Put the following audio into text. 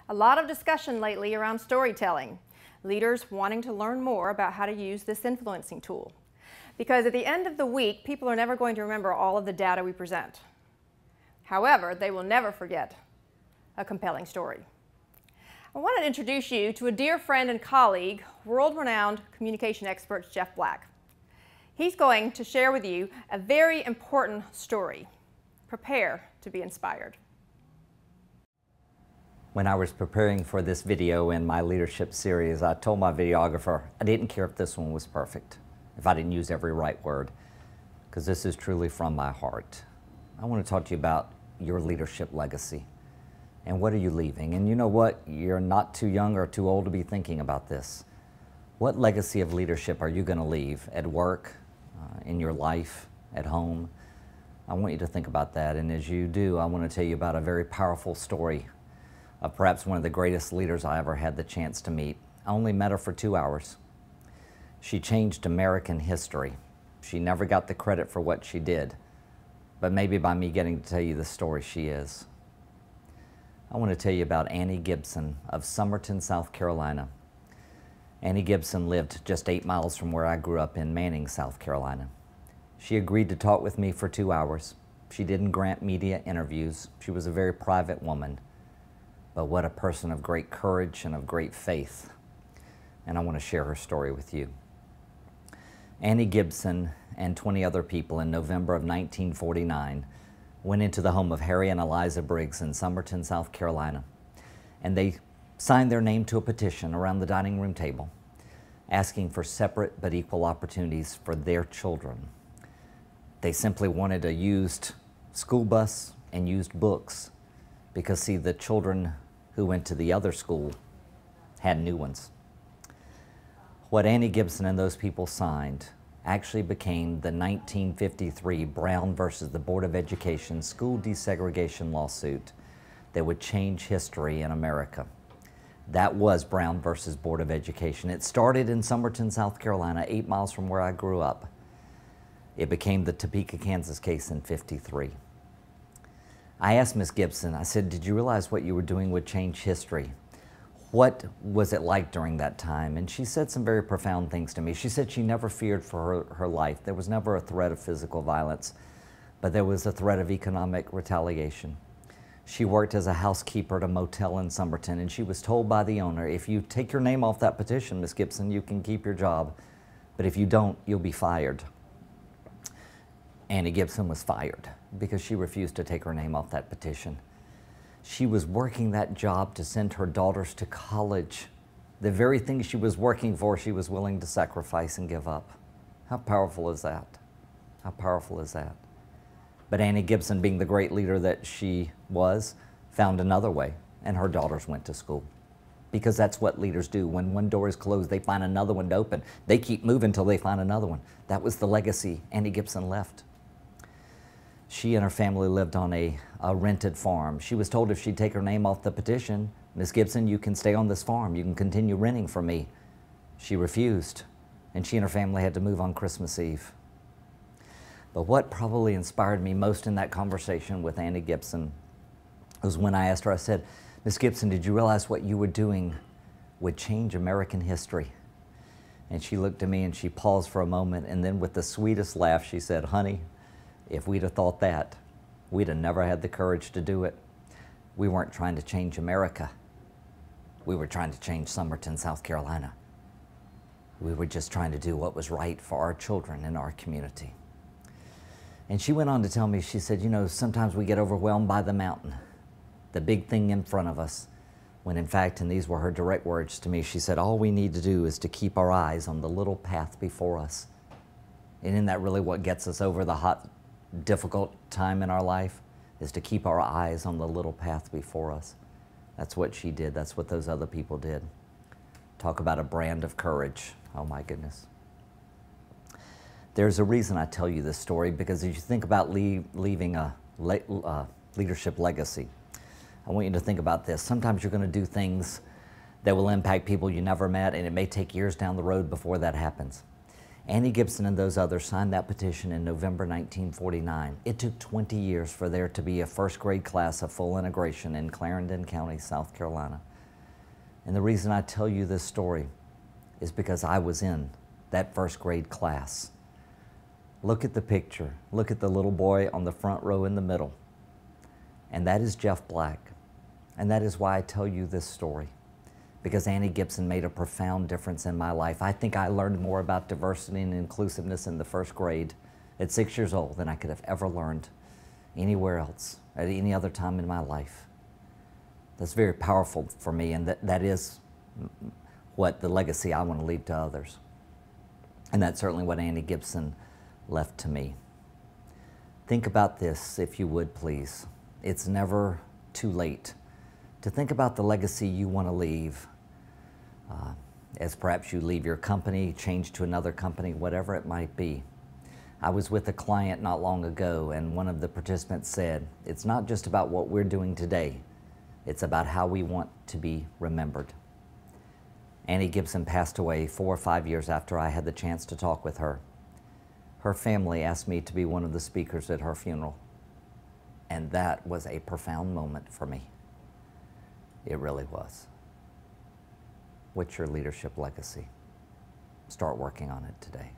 A lot of discussion lately around storytelling, leaders wanting to learn more about how to use this influencing tool. Because at the end of the week, people are never going to remember all of the data we present. However, they will never forget a compelling story. I want to introduce you to a dear friend and colleague, world-renowned communication expert Jeff Black. He's going to share with you a very important story. Prepare to be inspired. When I was preparing for this video in my leadership series, I told my videographer I didn't care if this one was perfect, if I didn't use every right word, because this is truly from my heart. I want to talk to you about your leadership legacy and what are you leaving. And you know what? You're not too young or too old to be thinking about this. What legacy of leadership are you going to leave at work, in your life, at home? I want you to think about that. And as you do, I want to tell you about a very powerful story of perhaps one of the greatest leaders I ever had the chance to meet. I only met her for 2 hours. She changed American history. She never got the credit for what she did, but maybe by me getting to tell you the story, she is. I want to tell you about Annie Gibson of Summerton, South Carolina. Annie Gibson lived just 8 miles from where I grew up in Manning, South Carolina. She agreed to talk with me for 2 hours. She didn't grant media interviews. She was a very private woman, but what a person of great courage and of great faith. And I want to share her story with you. Annie Gibson and 20 other people in November of 1949 went into the home of Harry and Eliza Briggs in Summerton, South Carolina, and they signed their name to a petition around the dining room table asking for separate but equal opportunities for their children. They simply wanted a used school bus and used books because, see, the children who went to the other school had new ones. What Annie Gibson and those people signed actually became the 1953 Brown versus the Board of Education school desegregation lawsuit that would change history in America. That was Brown versus Board of Education. It started in Summerton, South Carolina, 8 miles from where I grew up. It became the Topeka, Kansas case in '53. I asked Miss Gibson, I said, did you realize what you were doing would change history? What was it like during that time? And she said some very profound things to me. She said she never feared for her life. There was never a threat of physical violence, but there was a threat of economic retaliation. She worked as a housekeeper at a motel in Summerton, and she was told by the owner, if you take your name off that petition, Miss Gibson, you can keep your job, but if you don't, you'll be fired. Annie Gibson was fired because she refused to take her name off that petition. She was working that job to send her daughters to college. The very thing she was working for, she was willing to sacrifice and give up. How powerful is that? How powerful is that? But Annie Gibson, being the great leader that she was, found another way, and her daughters went to school. Because that's what leaders do. When one door is closed, they find another one to open. They keep moving until they find another one. That was the legacy Annie Gibson left. She and her family lived on a rented farm. She was told if she'd take her name off the petition, Miss Gibson, you can stay on this farm. You can continue renting from me. She refused, and she and her family had to move on Christmas Eve. But what probably inspired me most in that conversation with Annie Gibson was when I asked her, I said, Miss Gibson, did you realize what you were doing would change American history? And she looked at me and she paused for a moment, and then with the sweetest laugh, she said, honey, if we'd have thought that, we'd have never had the courage to do it. We weren't trying to change America. We were trying to change Summerton, South Carolina. We were just trying to do what was right for our children and our community. And she went on to tell me, she said, you know, sometimes we get overwhelmed by the mountain, the big thing in front of us, when in fact, and these were her direct words to me, she said, all we need to do is to keep our eyes on the little path before us. And isn't that really what gets us over the hot, difficult time in our life, is to keep our eyes on the little path before us? That's what she did. That's what those other people did. Talk about a brand of courage. Oh my goodness. There's a reason I tell you this story, because as you think about leaving a leadership legacy, I want you to think about this. Sometimes you're going to do things that will impact people you never met, and it may take years down the road before that happens. Annie Gibson and those others signed that petition in November 1949. It took 20 years for there to be a first grade class of full integration in Clarendon County, South Carolina. And the reason I tell you this story is because I was in that first grade class. Look at the picture. Look at the little boy on the front row in the middle. And that is Jeff Black. And that is why I tell you this story, because Annie Gibson made a profound difference in my life. I think I learned more about diversity and inclusiveness in the first grade at 6 years old than I could have ever learned anywhere else at any other time in my life. That's very powerful for me, and that is what the legacy I want to leave to others. And that's certainly what Annie Gibson left to me. Think about this, if you would, please. It's never too late to think about the legacy you want to leave, as perhaps you leave your company, change to another company, whatever it might be. I was with a client not long ago, and one of the participants said, it's not just about what we're doing today, it's about how we want to be remembered. Annie Gibson passed away 4 or 5 years after I had the chance to talk with her. Her family asked me to be one of the speakers at her funeral, and that was a profound moment for me. It really was. What's your leadership legacy? Start working on it today.